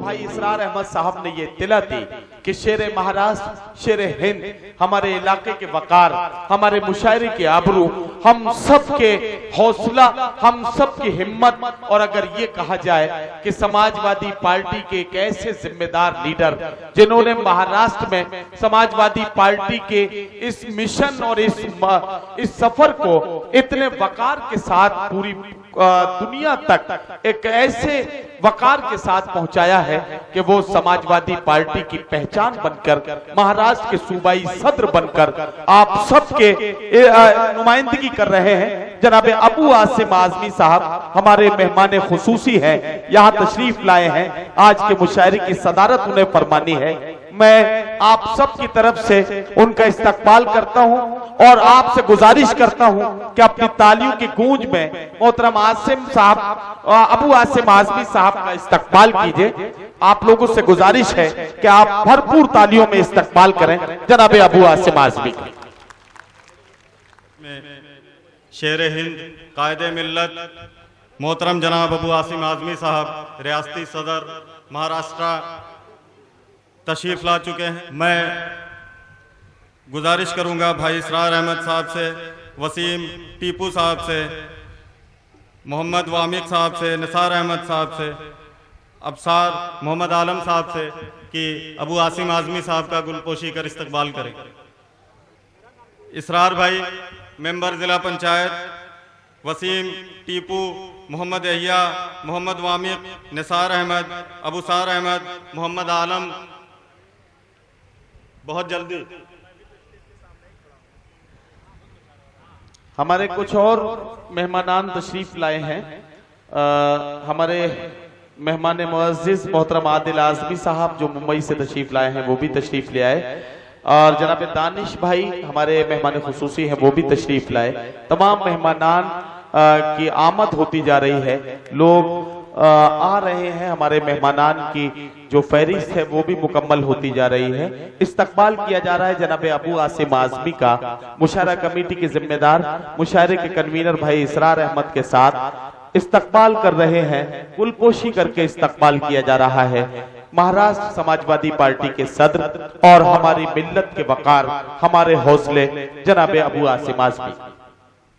भाई इसरार अहमद साहब ने ये तिला दी कि शेर महाराष्ट्र, शेर हिंद, हमारे इलाके के वकार, हमारे मुशायरे के आबरू, हम सब के हौसला, हम सब की हिम्मत, और अगर ये कहा जाए कि समाजवादी पार्टी के एक ऐसे जिम्मेदार लीडर जिन्होंने महाराष्ट्र में समाजवादी पार्टी के इस मिशन और इस सफर को इतने वकार के साथ पूरी दुनिया तक एक ऐसे वकार के साथ पहुंचाया है कि वो समाजवादी पार्टी की पहचान बनकर, महाराष्ट्र के सूबाई सदर बनकर आप सबके नुमाइंदगी कर रहे हैं। जनाब अबू आसिम आजमी साहब हमारे मेहमान खुसूसी हैं, यहाँ तशरीफ लाए हैं, आज के मुशायरे की सदारत उन्हें फरमानी है। मैं आप सब की तरफ से उनका इस्तकबाल करता हूं और आपसे गुजारिश करता हूं कि अपनी तालियों की गूंज में मोहतरम आसिम साहब, अबू आसिम आजमी साहब का इस्तकबाल कीजिए। आप लोगों से गुजारिश है कि आप भरपूर तालियों में इस्तकबाल करें जनाब अबू आसिम आजमी का। शेर हिंद कायदे मिल्लत मोहतरम जनाब अबू आसिम आजमी साहब रियासती सदर महाराष्ट्र तशरीफ ला चुके हैं। मैं गुजारिश करूंगा भाई इसरार अहमद साहब से, वसीम टीपू साहब से, मोहम्मद वामिक साहब से, निसार अहमद साहब से, अबसार मोहम्मद आलम साहब से कि अबू आसिम आजमी साहब का गुलपोशी कर इस्तकबाल करें। इसरार भाई मेंबर ज़िला पंचायत, वसीम टीपू, मोहम्मद यहिया, मोहम्मद वामिक, निसार अहमद, अबूसार अहमद, मोहम्मद आलम, बहुत जल्दी हमारे कुछ और मेहमानान तशरीफ लाए हैं। हमारे मेहमान मुअज़्ज़िज़ मोहतरम आदिल आज़मी साहब जो मुंबई से तशरीफ लाए हैं वो भी तशरीफ ले आए, और जनाब दानिश भाई हमारे मेहमान खुसूसी हैं वो भी तशरीफ लाए। तमाम मेहमानान की आमद होती जा रही है, लोग आ रहे हैं, हमारे मेहमानान की जो फहरिस्त है वो भी मुकम्मल होती जा रही है। इस्तकबाल किया जा रहा है जनाब अबू आसिम आजमी का। मुशायरा कमेटी के जिम्मेदार, मुशायरे के कन्वीनर भाई इसरार अहमद के साथ इस्तकबाल कर रहे हैं, गुलपोशी करके इस्तकबाल किया जा रहा है। महाराष्ट्र समाजवादी पार्टी के सदर और हमारी मिल्लत के वकार, हमारे हौसले जनाब अबू आसिम आजमी।